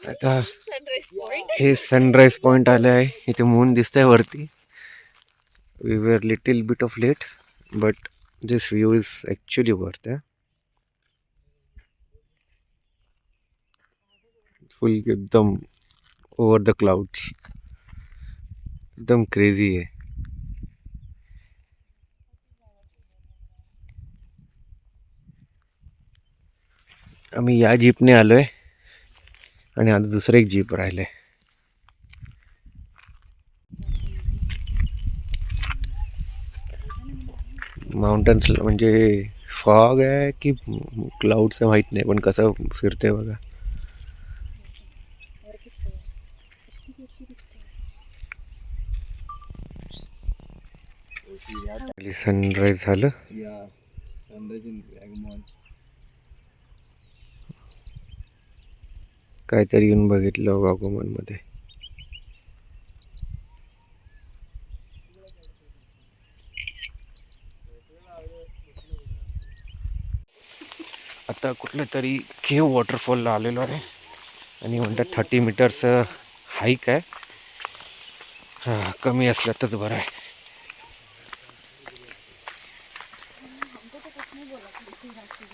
आता हे sunrise point आले आहे. इथे मून दिसतंय वरती. We were little bit of late but this view is actually worth आहे. फुल एकदम ओव्हर द क्लाउड्स, एकदम क्रेझी आहे. आम्ही या जीपने आलोय आणि आता दुसरं एक जीप राहिलंय. माउंटन्स म्हणजे फॉग आहे की क्लाउड्स आहे माहीत नाही, पण कसं फिरतंय बघा. सनराइज झालं. काहीतरी येऊन बघितलं वाघोमन मध्ये. आता कुठलं तरी केव वॉटरफॉलला आलेलो आहे आणि म्हणतात 30 मीटर्स हाईक आहे. हां, कमी असलं तरच बरं आहे.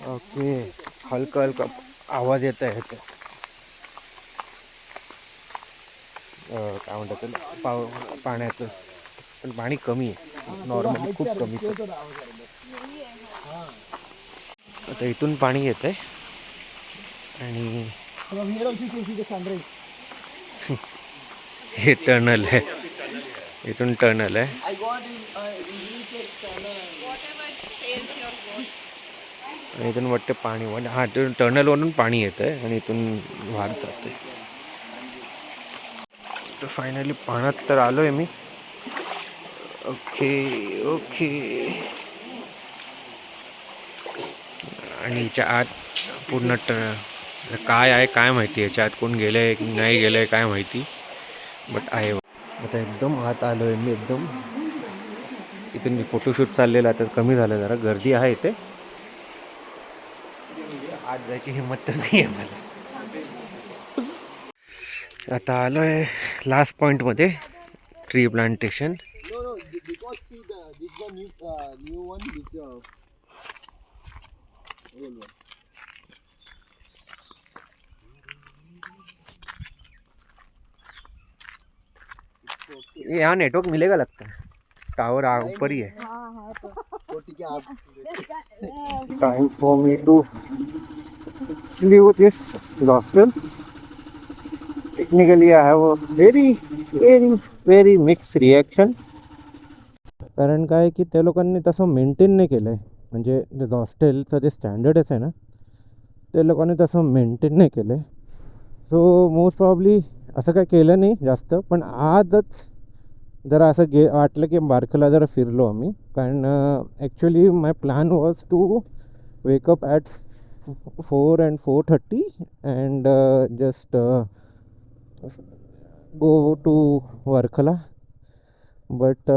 ओके, हलका हलका आवाज येत आहे ह्याचा. काय म्हणतात त्याला, पाण्याचं. पण पाणी कमी आहे, नॉर्मली खूप कमीच आहे. आता इथून पाणी येत आहे आणि हे टनल आहे, इथून टनल आहे. आणि इथून वाटतं पाणी हां इथून टनलवरून पाणी येतं आहे आणि इथून वाहत जाते. तर फायनली पाण्यात तर आलो आहे मी. Okay okay. आणि याच्या आत पूर्ण काय आहे काय माहिती, याच्या आत कोण गेलं आहे की नाही गेलं आहे काय माहिती, बट आहे. आता एकदम आत आलो आहे मी एकदम. इथून मी फोटोशूट चाललेलं आता कमी झालं, जरा गर्दी आहे इथे. आत जायची हिंमत तर नाही आहे मला. आता आलो आहे लास्ट पॉईंटमध्ये, ट्री प्लांटेशन. यहाँ नेटवर्क मिलेगा लगता है, टावर ऊपर ही है. Time for me to leave this hostel. Technically I have a very very very mix reaction. कारण काय की त्या लोकांनी तसं मेंटेन नाही केलं आहे. म्हणजे जे हॉस्टेलचं जे स्टँडर्ड्स आहे ना, ते लोकांनी तसं मेंटेन नाही केलं आहे. सो मोस्ट प्रॉब्ली असं काय केलं नाही जास्त. पण आजच जरा असं वाटलं की बारखेला जरा फिरलो आम्ही. कारण actually my plan was to wake up at 4 and 4:30 and just go to Varkala. But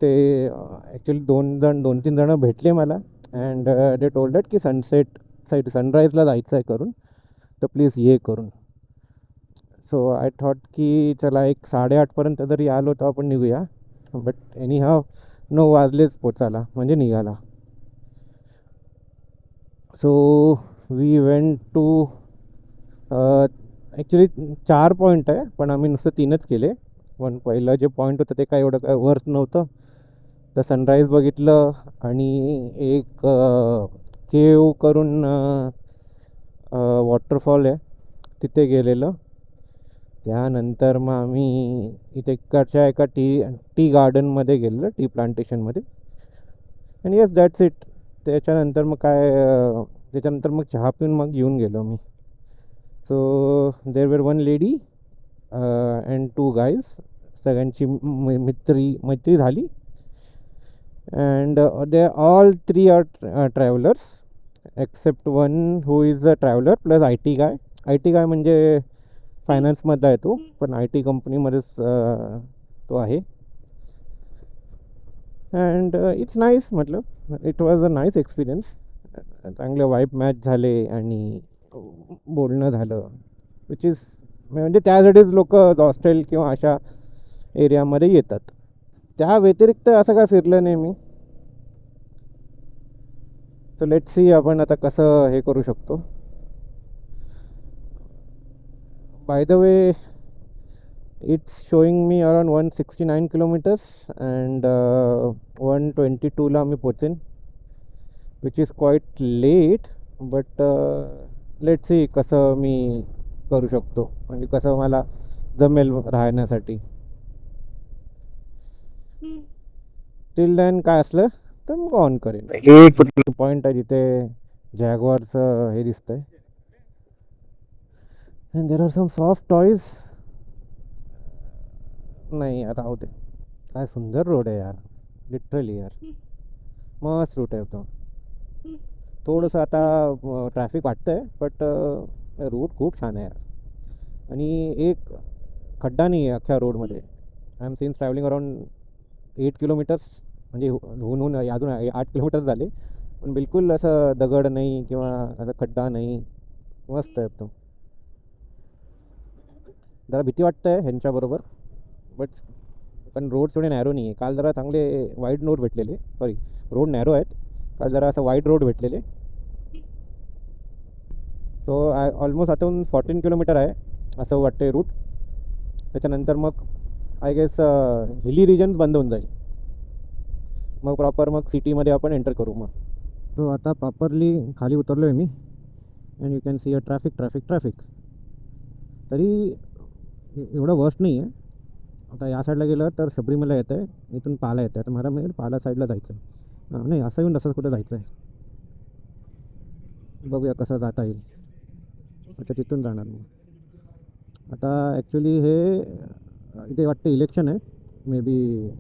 ते ॲक्च्युली 2-3 जणं भेटले मला अँड दे टोल्ड दॅट की सनराईजला जायचं आहे करून, तर प्लीज ये करून. सो आय थॉट की चला 8:30पर्यंत जरी आलो तर आपण निघूया. बट एनी हाव 9 वाजलेच पोचायला, म्हणजे निघाला. So we went to actually 4 point आहे, पण आम्ही नुसतं 3च केले. पण पहिलं जे पॉईंट होतं ते काय एवढं काय वर्थ नव्हतं. तर सनराईज बघितलं आणि एक केव करून वॉटरफॉल आहे तिथे गेलेलं. त्यानंतर मग आम्ही इथे इकडच्या एका टी गार्डनमध्ये गेलेलं, टी प्लांटेशनमध्ये. आणि येस दॅट्स इट. त्याच्यानंतर मग चहा पिऊन मग येऊन गेलो मी. सो देर वर 1 लेडी अँड 2 गाईज. सगळ्यांची मैत्री झाली. And they all 3 are travellers except 1 who is a traveller plus IT guy. IT guy म्हणजे फायनान्समधला आहे तो, पण IT कंपनीमध्येच तो आहे. And it's nice. म्हटलं it was a nice experience. चांगले वाईब मॅच झाले आणि बोलणं झालं. विच इज म्हणजे त्यासाठीच लोक हॉस्टेल किंवा अशा एरियामध्ये येतात. त्या व्यतिरिक्त असं काय फिरलं नाही मी. सो लेट्स सी आपण आता कसं हे करू शकतो. By the way it's showing me around 169 kilometres and 122ला मी पोचेन, which is quite late. But let's see कसं मी करू शकतो, म्हणजे कसं मला जमेल राहण्यासाठी. टिल देन काय असलं तर मग ऑन करेन. एक पॉईंट आहे जिथे जॅगवारचं हे दिसतंय and there are some soft toys. नाही यार राहू दे. काय सुंदर रोड आहे यार, लिटरली यार मस्त रूट आहे तो. थोडंसं आता ट्रॅफिक वाटतं आहे बट रूट खूप छान आहे यार. आणि एक खड्डा नाही आहे अख्ख्या रोडमध्ये. I am since travelling around 8 kilometres, म्हणजे होऊन अजून 8 किलोमीटर झाले, पण बिलकुल असं दगड नाही किंवा असं खड्डा नाही. मस्त आहे एकदम. जरा भीती वाटतं आहे ह्यांच्याबरोबर, बट पण रोड थोडे नॅरो नाही आहे. काल जरा चांगले वाईड रोड भेटलेले, सॉरी रोड नॅरो आहेत. काल जरा असं वाईड रोड भेटलेले. सो ऑलमोस्ट आता 14 किलोमीटर आहे असं वाटते रूट. त्याच्यानंतर मग आय गेस हिली रिजन बंद होऊन जाईल. मग प्रॉपर मग सिटीमध्ये आपण एंटर करू. मग तो आता प्रॉपरली खाली उतरलो आहे मी and you can see a traffic. तरी एवढं वर्स्ट नाही आहे. आता या साईडला गेलं तर शबरीमला येतं आहे, इथून पाला येतं आहे. तर मला म्हणजे पाला साईडला जायचं आहे. नाही असं येऊन तसंच कुठं जायचं आहे. बघूया कसं जाता येईल. अच्छा तिथून जाणार मग. आता ॲक्च्युली हे इथे वाटते इलेक्शन आहे. मे बी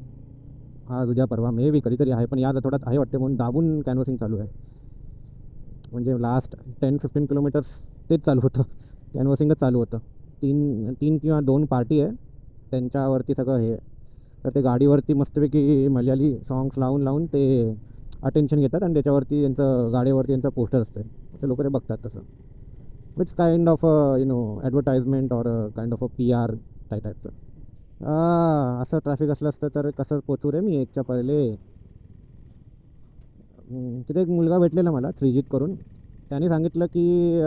आज उद्या परवा मे बी कधीतरी आहे, पण या आठवड्यात आहे वाटते, म्हणून दाबून कॅनवसिंग चालू आहे. म्हणजे लास्ट 10-15 किलोमीटर्स तेच चालू होतं, कॅनवसिंगच चालू होतं. तीन किंवा 2 पार्टी आहे त्यांच्यावरती सगळं हे. तर ते गाडीवरती मस्तपैकी मल्याळी सॉंग्स लावून ते अटेन्शन घेतात आणि त्याच्यावरती त्यांचं गाडीवरती त्यांचं पोस्टर असतं. ते लोक ते बघतात तसं. It's kind of advertisement or kind of PR टाईपचं. असं ट्रॅफिक असलं असतं तर कसं पोचू रे मी 1च्या पहिले. तिथे एक मुलगा भेटलेला मला 3G करून. त्याने सांगितलं की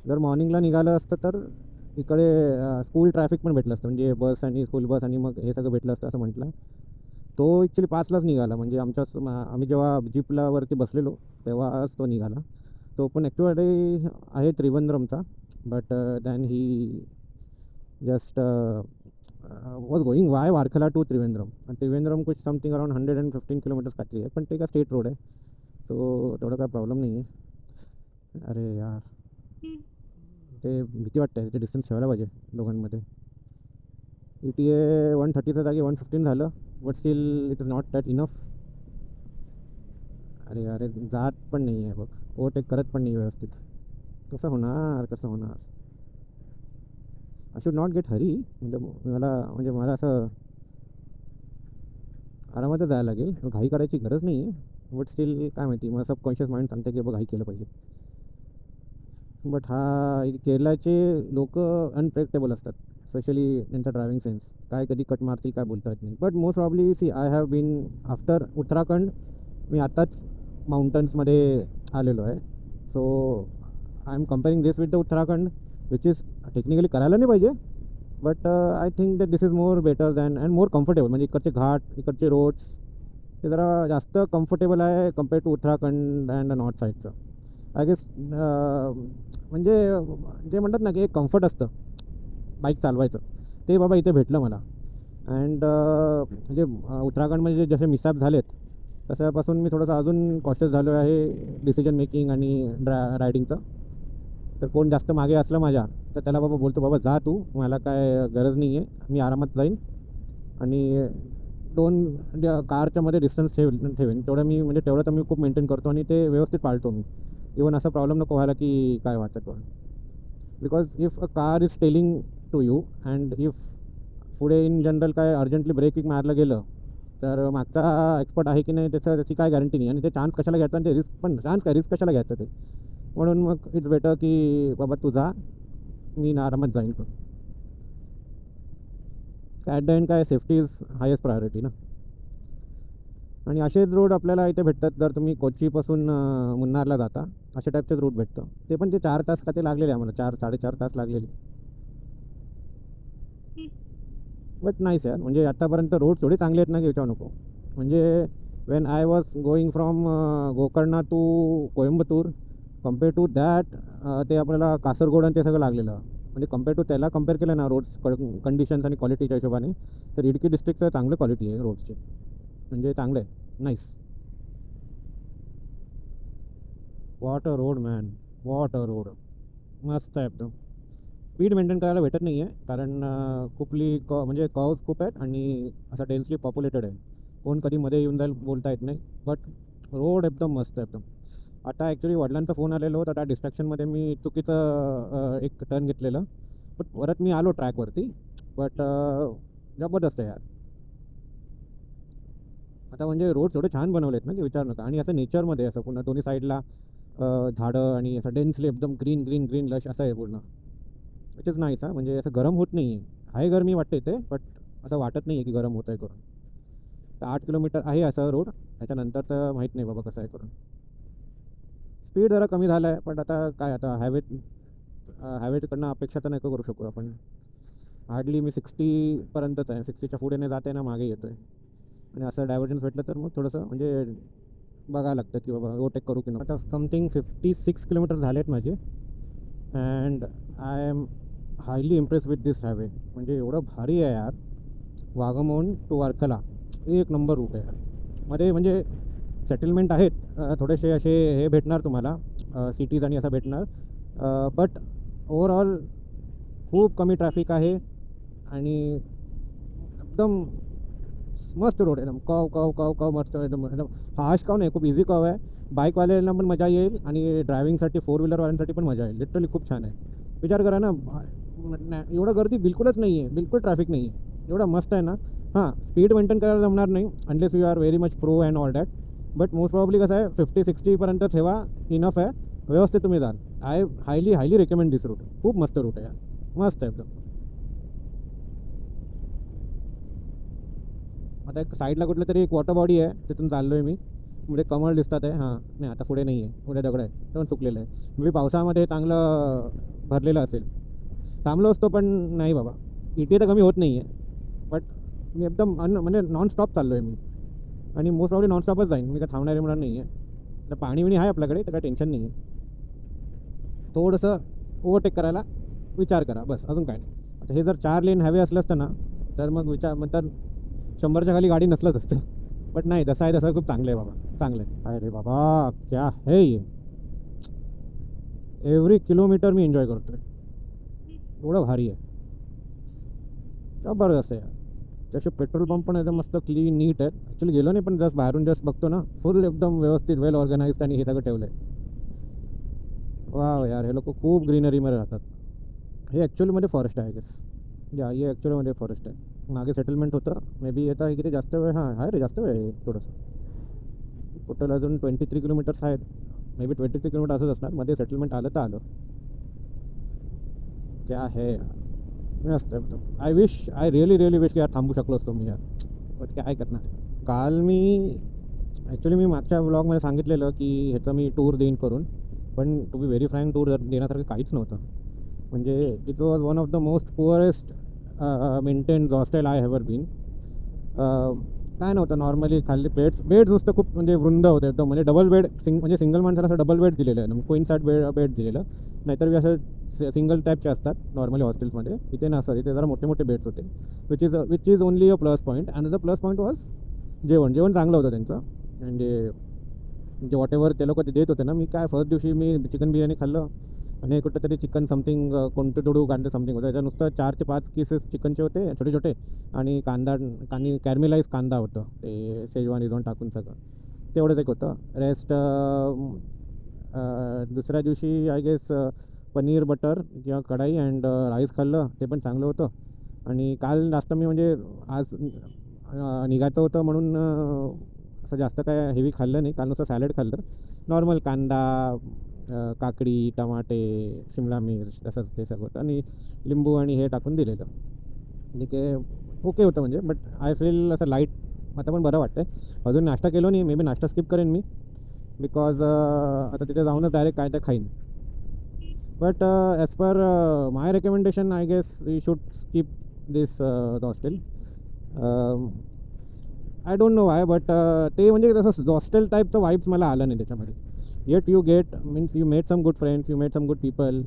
जर मॉर्निंगला निघालं असतं तर इकडे स्कूल ट्रॅफिक पण भेटलं असतं, म्हणजे बस आणि स्कूल बस आणि मग हे सगळं भेटलं असतं असं म्हटलं. तो ॲक्च्युली 5लाच निघाला, म्हणजे आम्ही जेव्हा जीपला वरती बसलेलो तेव्हाच तो निघाला. तो पण ॲक्च्युअली आहे त्रिवेंद्रमचा, but then he just was going via Varkala to Trivandrum. Trivandrum कुछ समथिंग अराउंड 115 किलोमीटर्स काहीतरी आहे, पण ते का स्टेट रोड आहे. सो तेवढं काय प्रॉब्लेम नाही आहे. अरे यार ते भीती वाटते. त्याचे डिस्टन्स ठेवायला पाहिजे दोघांमध्ये. ETA 130च्या जागी 115 झालं, but still it is not that enough. अरे जात पण नाही आहे बघ, ओव्हरटेक करत पण नाही व्यवस्थित. कसं होणार. I should not gate Hari. म्हणजे मला असं आरामातच जायला लागेल, घाई करायची गरज नाही आहे. बट स्टील काय माहिती, मला सबकॉन्शियस माइंड सांगते की घाई केलं पाहिजे. बट केरळाचे लोक अनप्रेडिक्टेबल असतात, स्पेशली त्यांचा ड्रायव्हिंग सेन्स. काय कधी कट मारतील काय बोलता येत नाही. But most probably see I have been after Uttarakhand. मी आताच माउंटन्समध्ये आलेलो आहे. So I am comparing this with the Uttarakhand, which is technically करायला नाही पाहिजे, but I think that this is more better than and more comfortable. म्हणजे इकडचे घाट, इकडचे रोड्स ते जरा जास्त कम्फर्टेबल आहे compare to Uttarakhand and north साईडचं. आय गेस म्हणजे जे म्हणतात ना की एक कम्फर्ट असतं बाईक चालवायचं, ते बाबा इथे भेटलं मला. अँड म्हणजे उत्तराखंडमध्ये जसे मिसॅप झालेत तशापासून मी थोडंसं अजून कॉशियस झालो आहे डिसिजन मेकिंग आणि रायडिंगचं. तर कोण जास्त मागे असलं माझ्या तर त्याला बाबा बोलतो, बाबा जा तू, मला काय गरज नाही आहे, मी आरामात जाईन. आणि 2 कारच्या मध्ये डिस्टन्स ठेवेन तेवढं मी, म्हणजे तेवढं तर मी खूप मेंटेन करतो आणि ते व्यवस्थित पाळतो मी. इवन असा प्रॉब्लेम नको व्हायला की काय वाचत करून. Because if a car is telling to you and if पुढे इन जनरल काय अर्जंटली ब्रेक मारलं गेलं तर मागचा एक्सपर्ट आहे की नाही त्याची काय गॅरंटी नाही. आणि ते चान्स कशाला घ्यायचं, आणि ते रिस्क कशाला घ्यायचं ते. म्हणून मग इट्स बेटर की बाबा तू जा, मी आरामात जाईन. ॲट द एंड काय सेफ्टी इज हायेस्ट प्रायोरिटी ना. आणि असेच रोड आपल्याला इथे भेटतात. जर तुम्ही कोचीपासून मुन्नारला जाता अशा टाईपचेच रूट भेटतं. ते पण ते 4 तास का ते लागलेले आम्हाला, 4-4.5 तास लागलेले. बट नाईस यार, म्हणजे आत्तापर्यंत रोड थोडे चांगले आहेत ना की विचारू नको. म्हणजे when I was going from Gokarna to Coimbatore compare to that ते आपल्याला कासरगोड आणि ते सगळं लागलेलं. म्हणजे कम्पेअर टू त्याला कम्पेअर केलं ना रोड्स कंडिशन्स आणि क्वालिटीच्या हिशोबाने, तर इडकी डिस्ट्रिक्टचं चांगलं क्वालिटी आहे रोडची. म्हणजे चांगलं आहे, nice. What a road man, what a road, मस्त आहे एकदम. स्पीड मेंटेन करायला भेटत नाही आहे कारण म्हणजे कव्स खूप आहेत आणि असं डेन्सली पॉप्युलेटेड आहे. कोण कधी मध्ये येऊन जाईल बोलता येत नाही. बट रोड एकदम मस्त आहे एकदम. आता ॲक्च्युली वडिलांचा फोन आलेला होता, त्या डिस्ट्रॅक्शनमध्ये मी चुकीचं एक टर्न घेतलेलं. बट परत मी आलो ट्रॅकवरती. बट जबरदस्त आहे यार. आता म्हणजे रोड थोडे छान बनवलेत ना की विचार नका. आणि असं नेचरमध्ये असं पुन्हा दोन्ही साईडला झाडं आणि असं डेन्सली एकदम ग्रीन ग्रीन ग्रीन लश असं आहे पूर्ण. Which is nice. म्हणजे असं गरम होत नाही आहे. आहे गरमी वाटते इथे, बट असं वाटत नाही आहे की गरम होत आहे करून. तर 8 किलोमीटर आहे असं रोड. त्याच्यानंतरचं माहीत नाही बाबा कसं आहे करून. स्पीड जरा कमी झाला आहे, पण आता काय, आता हायवेकडनं अपेक्षा तर नाही करू शकू आपण. हार्डली मी 60पर्यंतच आहे. 60च्या पुढे नाही जाते ना मागे येतो आहे. आणि असं डायव्हर्जन्स भेटलं तर मग थोडंसं म्हणजे बघायला लागतं की बाबा ओव्हरटेक करू की नको. आता समथिंग 56 किलोमीटर झाले आहेत माझे. And I am highly impress with this highway. म्हणजे एवढं भारी आहे यार. वाघमोन टू वर्कला एक नंबर रूट आहे यार. मध्ये म्हणजे सेटलमेंट आहेत, थोडेसे असे हे भेटणार तुम्हाला सिटीज आणि असं भेटणार. बट ओव्हरऑल खूप कमी ट्रॅफिक आहे आणि एकदम मस्त रोड आहे. एकदम कव कव कव कव मस्त एकदम. एकदम हाश कव नाही, खूप इझी कव आहे. बाईकवाल्यांना पण मजा येईल आणि ड्रायव्हिंगसाठी 4 व्हीलरवाल्यांसाठी पण मजा येईल. लिटरली खूप छान आहे. विचार करा ना, एवढं गर्दी बिलकुलच नाही आहे, बिलकुल ट्रॅफिक नाही आहे. एवढं मस्त आहे ना. हां, स्पीड मेंटेन करायला जमणार नाही unless you are very much pro and all that. But most probably कसं आहे 50-60पर्यंत ठेवा, इनफ आहे. व्यवस्थित तुम्ही जाल. I highly highly recommend this route. खूप मस्त रूट आहे यार, मस्त आहे एकदम. आता एक साईडला कुठलं तरी एक वॉटर बॉडी आहे, तिथून चाललो आहे मी. म्हणजे कमळ दिसतात आहे. हां, नाही आता पुढे नाही आहे, पुढे दगड आहे, ते पण सुकलेलं आहे. म्हणजे पावसामध्ये चांगलं भरलेलं असेल. थांबलो असतो पण नाही बाबा, इथे तर कमी होत नाही आहे. बट मी एकदम म्हणजे नॉनस्टॉप चाललो आहे मी. आणि मोस्ट प्रॉब्ली नॉनस्टॉपच जाईन मी, काय थांबणार म्हणणार नाही आहे. तर पाणी बिणी आहे आपल्याकडे, तर काय टेन्शन नाही आहे. थोडंसं ओव्हरटेक करायला विचार करा बस, अजून काय नाही. आता हे जर 4 लेन हायवे असलं असतं ना, तर मग तर 100च्या खाली गाडी नसलंच असतं. बट नाही, जसं आहे तसं खूप चांगलं आहे बाबा, चांगलं आहे. अरे बाबा क्या है ये. एव्हरी किलोमीटर मी एन्जॉय करतो आहे. एवढं भारी आहे, जबरदस्त आहे यार. त्याचे पेट्रोल पंप पण एकदम मस्त क्लीन नीट आहेत. ॲक्च्युली गेलो नाही, पण जस्ट बाहेरून जस्ट बघतो ना, फुल एकदम व्यवस्थित वेल ऑर्गनाइज्ड आणि हे सगळं ठेवलं आहे. वा यार, हे लोक खूप ग्रीनरीमध्ये राहतात. हे ॲक्च्युअलीमध्ये फॉरेस्ट आहे गेस. या हे ॲक्च्युअलीमध्ये फॉरेस्ट आहे. मागे सेटलमेंट होतं मे बी. आता किती जास्त वेळ, हां आहे रे, जास्त वेळ आहे थोडंसं. टोटल अजून 23 किलोमीटर्स आहेत. मे बी 23 किलोमीटर असंच असणार. मध्ये सेटलमेंट आलं तर आलं. क्या है मस्त एकदम. आय रिअली विश की यार थांबू शकलो असतो मी यार. बट काय करणार. काल मी मागच्या ब्लॉगमध्ये सांगितलेलं की ह्याचं मी टूर देईन करून. पण to be very frank, tour देण्यासारखं काहीच नव्हतं. म्हणजे it was one of the most poorest maintained hostel I have ever been. काय नव्हतं, नॉर्मली खाली बेड्स नुसतं खूप म्हणजे वृंद होते एकदम. म्हणजे डबल बेड म्हणजे सिंगल माणसाला असं डबल बेड दिलेलं आहे, क्वीन साईड बेड दिलेलं. नाहीतर असं सिंगल टाईपचे असतात नॉर्मली हॉस्टेल्समध्ये. इथे नसतं, इथे जरा मोठे मोठे बेड्स होते. Which is only a plus point. Another plus point was जेवण चांगलं होतं त्यांचं. म्हणजे वॉट एव्हर ते लोक ते देत होते ना. मी काय फर्स्ट दिवशी मी चिकन बिर्याणी खाल्लं आणि कुठं तरी चिकन समथिंग कोणतं तोडू कांदा समथिंग होतं. त्याच्या नुसतं 4 ते 5 पीसेस चिकनचे होते, छोटे छोटे. आणि कॅरमेलाइज कांदा होतं, ते शेजवान इजवान टाकून सगळं. तेवढंच एक होतं. रेस्ट दुसऱ्या दिवशी आय गेस पनीर बटर किंवा कढाई अँड राईस खाल्लं, ते पण चांगलं होतं. आणि काल जास्त मी म्हणजे आज निघायचं होतं म्हणून असं जास्त काय हेवी खाल्लं नाही. काल नुसतं सॅलड खाल्लं, नॉर्मल कांदा काकडी, टमाटे, शिमला मिर्च तसंच ते सगळं होतं आणि लिंबू आणि हे टाकून दिलेलं. ठीक आहे, ओके होतं म्हणजे. बट आय फील असं लाईट आता पण बरं वाटतं आहे. अजून नाश्ता केलो नाही, मे बी नाश्ता स्किप करेन मी, बिकॉज आता तिथे जाऊनच डायरेक्ट काय तर खाईन. But as per my recommendation I guess we should skip this hostel. I don't know why, but ते म्हणजे तसं हॉस्टेल टाईपचं वाईब्स मला आलं नाही त्याच्यामध्ये. Yet you get means you met some good friends, you met some good people,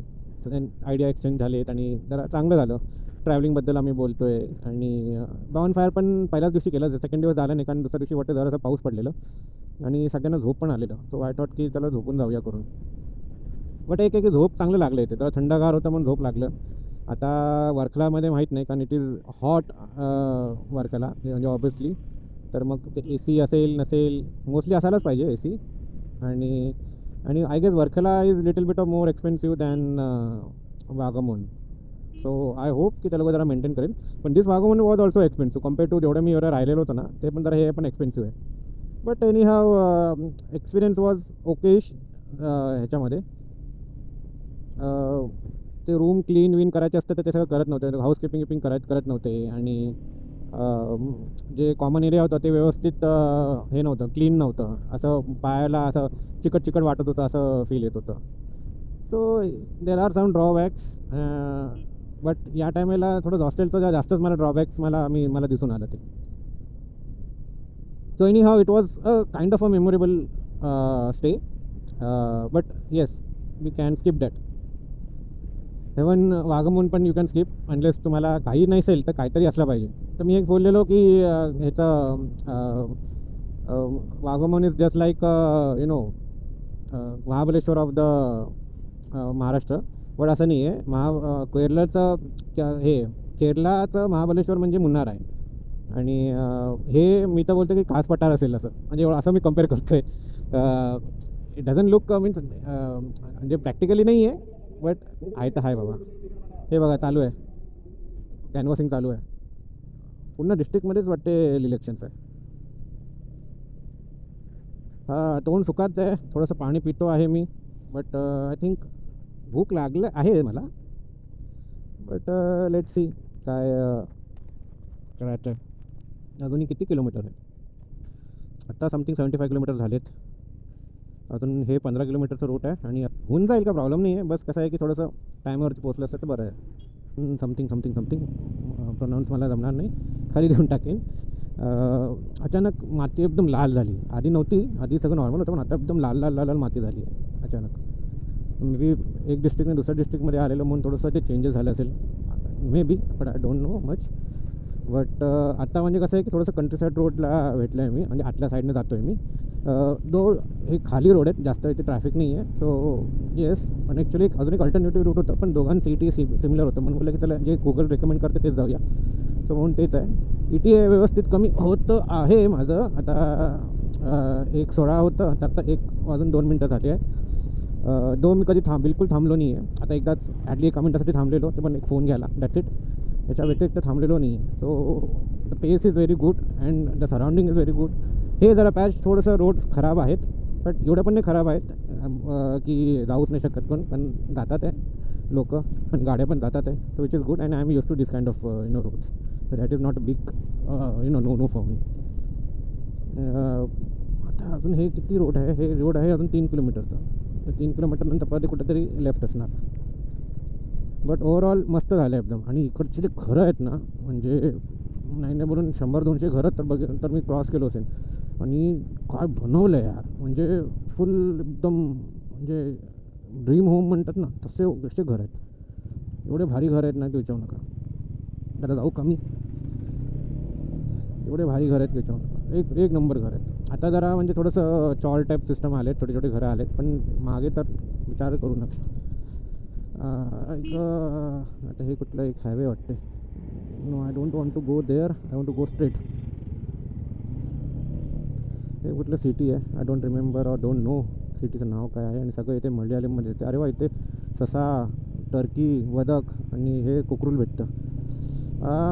idea exchange झालेत आणि जरा चांगलं झालं. ट्रॅव्हलिंगबद्दल आम्ही बोलतो आहे आणि बॉन फायर पण पहिल्याच दिवशी केलं, सेकंड दिवस झालं नाही, कारण दुसऱ्या दिवशी वाटतं जरासा पाऊस पडलेलं आणि सगळ्यांना झोप पण आलेलं. सो आय थॉट की चला झोपून जाऊया करून. बट एक एक झोप चांगलं लागलं इथे, तर थंडगार होतं म्हणून झोप लागलं. आता वर्कलामध्ये माहीत नाही, कारण इट इज हॉट वर्कला म्हणजे ऑब्वियसली. तर मग ते ए सी असेल नसेल, मोस्टली असायलाच पाहिजे ए सी. आणि आणि I guess Varkala is little bit of more expensive than Vagamon. So I hope की ते लोक जरा मेंटेन करेल. पण this Vagamon was also expensive compare to जेवढं मी एवढं राहिलेलो होतं ना, ते पण जरा हे पण एक्सपेन्सिव्ह आहे. But anyhow experience was okayish ह्याच्यामध्ये. ते रूम क्लीन विन करायचे असतं तर ते सगळं करत नव्हते, हाऊसकीपिंग करत नव्हते. आणि जे कॉमन एरिया होतं ते व्यवस्थित हे नव्हतं, क्लीन नव्हतं. असं पायाला असं चिकट चिकट वाटत होतं, असं फील येत होतं. So there are some drawbacks. But या टायमाला थोडं हॉस्टेलचं जास्तच मला ड्रॉबॅक्स मला दिसून आलं ते. So anyhow it was a kind of a memorable stay. But yes, we can skip that. Even Vagamon पण यू कॅन स्किप अनलेस तुम्हाला काही नसेल तर काहीतरी असलं पाहिजे. तर मी एक बोललेलो की ह्याचं Vagamon is just like you know Mahabaleshwar of the Maharashtra. But असं नाही आहे. केरळचं केरळाचं महाबलेश्वर म्हणजे मुन्नार आहे. आणि हे मी तर बोलतो की कास पठार असेल असं, म्हणजे असं मी कम्पेअर करतो आहे. इट डझंट लुक मीन्स म्हणजे प्रॅक्टिकली नाही आहे, बट आहे तर आहे बाबा. हे बघा चालू आहे, कॅनव्हसिंग चालू आहे. पूर्ण डिस्ट्रिक्टमध्येच वाटते इलेक्शन्स आहे. हां, तोंड सुकायचं आहे, थोडंसं पाणी पितो आहे मी. बट आय थिंक भूक लागलं आहे मला. बट लेट सी काय करायचं आहे. अजूनही किती किलोमीटर आहे? आत्ता समथिंग 75 किलोमीटर झालेत. अजून हे 15 किलोमीटरचं रूट आहे आणि होऊन जाईल, का प्रॉब्लेम नाही आहे. बस कसं आहे की थोडंसं टायमावरती पोचलं असतं तर बरं आहे. समथिंग प्रोनाऊन्स मला जमणार नाही, खाली देऊन टाकेन. अचानक माती एकदम लाल झाली. आधी नव्हती, आधी सगळं नॉर्मल होतं, पण आता एकदम लाल लाल लाल लाल माती झाली आहे अचानक. मे बी एक डिस्ट्रिक्टने दुसऱ्या डिस्ट्रिक्टमध्ये आलेलं म्हणून थोडंसं ते चेंजेस झालं असेल, may be. But I don't no much. But आता म्हणजे कसं आहे की थोडंसं कंट्रीसाईड रोडला भेटलं आहे मी, म्हणजे आतल्या साईडने जातो आहे मी. हे खाली रोड आहेत, जास्त इथे ट्रॅफिक नाही आहे. सो येस, पण ॲक्च्युली अजून एक अल्टरनेटिव्ह रूट होतं, पण दोघांचं ETA सिमिलर होतं. म्हणून बोललं की चला जे गुगल रेकमेंड करते तेच जाऊया. सो म्हणून तेच आहे. ETA व्यवस्थित कमी होतं आहे माझं. आता 1:16 होतं, तर आता 1:02 झाले आहे. मी कधी बिलकुल थांबलो नाही आहे. आता एकदाच ॲटली 1 मिनटासाठी थांबलेलो, ते पण एक फोन घ्यायला, दॅट्स इट. त्याच्या व्यतिरिक्त थांबलेलो नाही आहे. So the pace is very good and the surrounding is very good. हे जरा पॅच थोडंसं रोड्स खराब आहेत, बट एवढं पण नाही खराब आहेत की जाऊच नाही शकत कोण, पण जातात आहे लोक आणि गाड्या पण जातात आहे. So which is good and I am use to this kind of roads. So that is not a big no for me. आता अजून हे किती रोड आहे? हे रोड आहे अजून 3 किलोमीटरचं. तर 3 किलोमीटरनंतर परत कुठेतरी लेफ्ट असणार. बट ओव्हरऑल मस्त झालं आहे एकदम. आणि इकडचे जे घरं आहेत ना, म्हणजे नाही बोलून 100-200 घरं तर मी क्रॉस केलो असेल. आणि काय बनवलं आहे यार, म्हणजे फुल एकदम, म्हणजे ड्रीम होम म्हणतात ना, तसे घर आहेत. एवढे भारी घर आहेत ना की विचारू नका. जरा जाऊ कमी, एवढे भारी घर आहेत की विचारू नका. एक नंबर घर आहेत. आता जरा म्हणजे थोडंसं चॉल टाईप सिस्टम आले, छोटे छोटे घरं आलेत, पण मागे तर विचार करू नका. आता हे कुठलं एक हायवे वाटते. No, I don't want to go there, I want to go straight. हे कुठलं सिटी आहे? I don't remember or don't know सिटीचं नाव काय आहे. आणि सगळं इथे मल्याळममध्ये येते. अरे वा, इथे ससा, टर्की, वदक आणि हे कुकरूल भेटतं.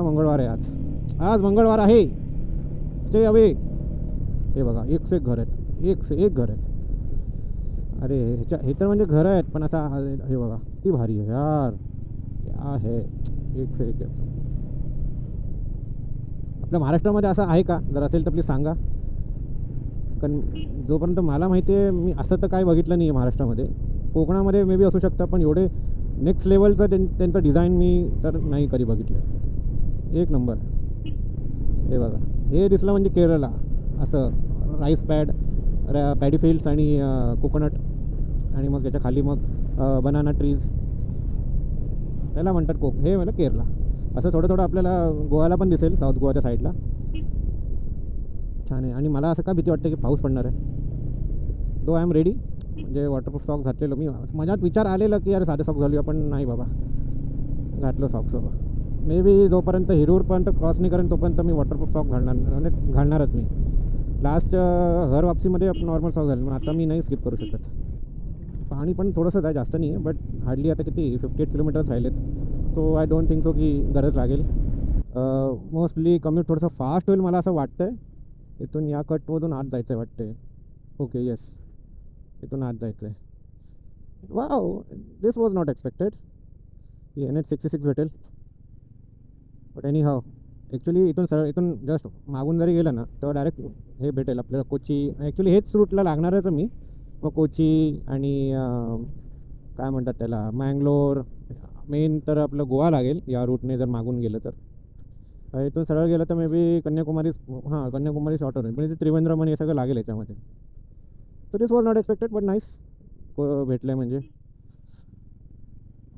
मंगळवार आहे आज मंगळवार आहे. Stay away. हे बघा, एक से एक घर आहेत, एक से एक घर आहेत. अरे हे तर म्हणजे घरं आहेत, पण असा हे बघा किती भारी आहे यार. क्या है, एक से एक आहे. आपल्या महाराष्ट्रामध्ये असं आहे का? जर असेल तर प्लीज सांगा. कारण जोपर्यंत मला माहिती आहे, मी असं तर काय बघितलं नाही आहे महाराष्ट्रामध्ये. कोकणामध्ये मे बी असू शकतं, पण एवढे नेक्स्ट लेवलचं त्यांचं डिझाईन मी तर नाही कधी बघितलं आहे. एक नंबर. हे बघा, हे दिसलं म्हणजे केरळला असं राईस पॅडी फील्ड्स आणि कोकोनट, आणि मग याच्या खाली मग बनाना ट्रीज, त्याला म्हणतात हे म्हणजे केरला. असं थोडं थोडं आपल्याला गोव्याला पण दिसेल, साऊथ गोवाच्या साईडला. छान आहे. आणि मला असं का भीती वाटते की पाऊस पडणार आहे. दो आय एम रेडी, म्हणजे वॉटरप्रूफ सॉक्स घातलेलो मी. मनात विचार आलेलं की यार साधे सॉक्स घालूया, पण नाही बाबा, घातलो सॉक्स बाबा. मे बी जोपर्यंत हिरूरपर्यंत क्रॉस नाही करेन तोपर्यंत मी वॉटरप्रूफ सॉक्स म्हणजे घालणारच मी. लास्ट घर वापसीमध्ये नॉर्मल सॉक्स घालेन, पण आता मी नाही स्किप करू शकत. पाणी पण थोडंसंच आहे, जास्त नाही आहे, बट हार्डली आता किती 58 किलोमीटर्स राहिलेत. So I don't think so की गरज लागेल. मोस्टली कम्यूट थोडंसं फास्ट होईल मला असं वाटतं आहे. इथून या कटमधून आत जायचं आहे वाटते. ओके, येस, इथून आत जायचं आहे. Wow, this was not expected की NH66 भेटेल. बट एनी हाव, ॲक्च्युली इथून जस्ट मागून जरी गेलं ना तर डायरेक्ट हे भेटेल आपल्याला, कोची. ॲक्च्युली हेच रूटला लागणारच मी. मग कोची आणि काय म्हणतात त्याला, मँगलोर. मेन तर आपलं गोवा लागेल या रूटने जर मागून गेलं तर. इथून सरळ गेलं तर may be Kanyakumari, Kanyakumari shorter होईल, पण इथे त्रिवेंद्रम आणि हे सगळं लागेल याच्यामध्ये. So this was not expected, but nice भेटलं आहे म्हणजे.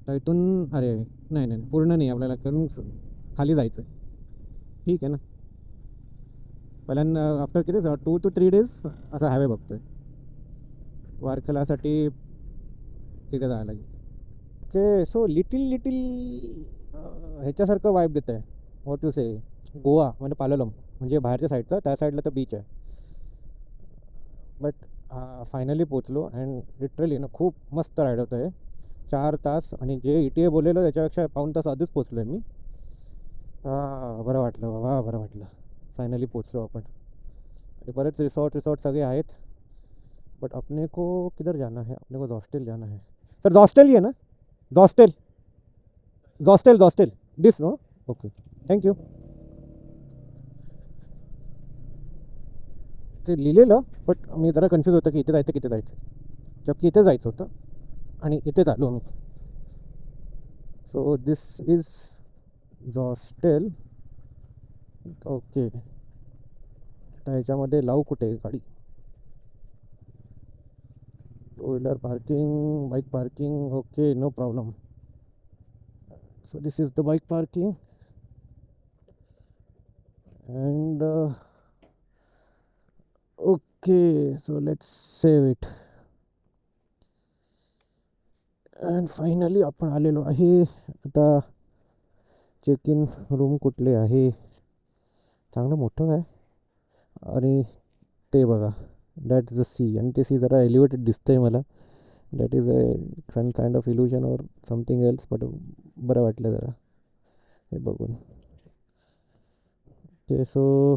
तर इथून अरे नाही नाही, पूर्ण नाही आपल्याला, कारण खाली जायचं आहे. ठीक आहे ना. पहिल्यांदा आफ्टर किती 2 to 3 days असा हायवे बघतो आहे. वारखेलासाठी तिथे जायला लागेल. ओके, सो लिटिल ह्याच्यासारखं वाईब देत आहे. व्हॉट यू से, गोवा म्हणजे पालोलम, म्हणजे बाहेरच्या साईडचं, त्या साईडला तर बीच आहे. बट फायनली पोचलो अँड लिटरली ना खूप मस्त राईड होतं आहे. 4 तास, आणि जे ETA बोललेलं त्याच्यापेक्षा 1.5 तास आधीच पोचलो आहे मी. बरं वाटलं बाबा, बरं वाटलं. फायनली पोचलो आपण. आणि बरेच रिसॉर्ट सगळे आहेत. बट अपने को किधर जाना है, अपने को जॉस्टेल जाना है. सर जॉस्टेल ही है ना, जॉस्टेल दिस नो. Okay, thank you. ते लिहिलेलं, बट मी जरा कन्फ्यूज होतं की इथे जायचं किती जायचं. जबकी इथे जायचं होतं आणि इथे आलो मी. So this is Zostel. Okay, तर ह्याच्यामध्ये लावू कुठे गाडी. Two wheeler parking, bike parking, okay, no problem. So this is the bike parking and okay, so let's save it. and finally आपण आलेलो आहे. आता चेक इन रूम कुठले आहे, चांगलं मोठं आहे. आणि ते बघा, दॅट इज द सी, आणि ते सी जरा एलिवेटेड दिसतंय मला. That is some kind of illusion or something else, but बरं वाटलं जरा हे बघून. ते सो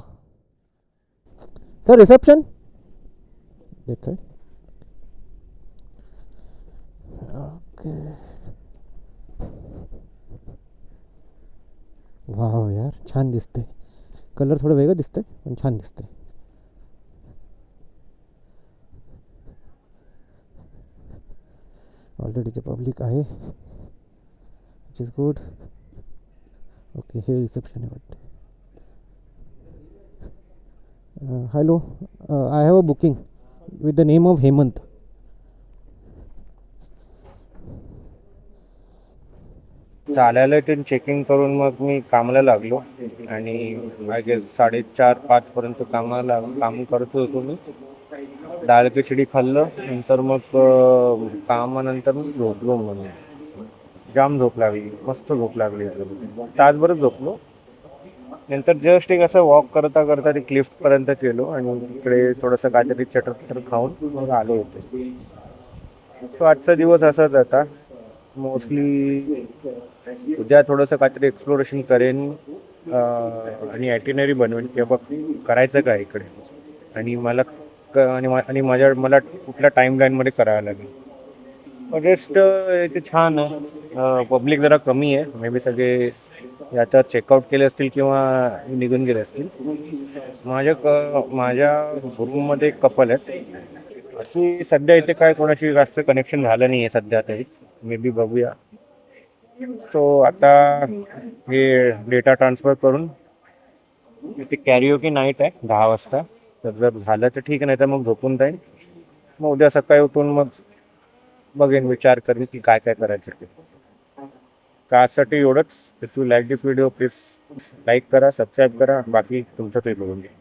सर रिसेप्शन देत आहे. ओके, वाव यार, छान दिसते. कलर थोडं वेगळं दिसतंय, पण छान दिसतंय. ऑलरेडी ते पब्लिक आहे, विच इज गुड. ओके, हे रिसेप्शन आहे वाटतं. Hello, I have a booking with the name of Hemant. चालायला इथून चेकिंग करून मग मी कामाला लागलो. आणि आय गेस 4:30-5 कामाला काम करत होतो मी. डाळ खिचडी खाल्लं, नंतर मग कामानंतर मी झोपलो. म्हणून जाम झोप लागली, मस्त झोप लागली. तासभरच झोपलो. नंतर जस्ट एक असं वॉक करता करता ते क्लिफ्टपर्यंत गेलो, आणि तिकडे थोडंसं काहीतरी चटर खाऊन मग आलो होते. सो आजचा दिवस असाच आता. मोस्टली उद्या थोडंसं काहीतरी एक्सप्लोरेशन करेन, आणि ॲटिनरी बनवेन की बघ करायचं काय इकडे, आणि मला आणि मला कुठल्या टाईमलाईनमध्ये करायला लागेल. रेस्ट इथे छान आहे. पब्लिक जरा कमी आहे. मे बी सगळे आता चेकआउट केले असतील किंवा निघून गेले असतील. माझ्या रूममध्ये एक कपल आहेत. बाकी सध्या इथे काय कोणाशी जास्त कनेक्शन झालं नाही आहे सध्या तरी. मे बी बघूया. सो आता हे डेटा ट्रान्सफर करून इथे कॅरिओके नाईट आहे 10 वाजता. तर जर झालं तर ठीक, नाही तर मग झोपून जाईन. मग उद्या सकाळी उठून मग बघेन, विचार करेन की काय काय करायचं ते. तर आजसाठी एवढंच. If you like this video please like करा, सबस्क्राईब करा. बाकी तुमचं ते बघून घ्या.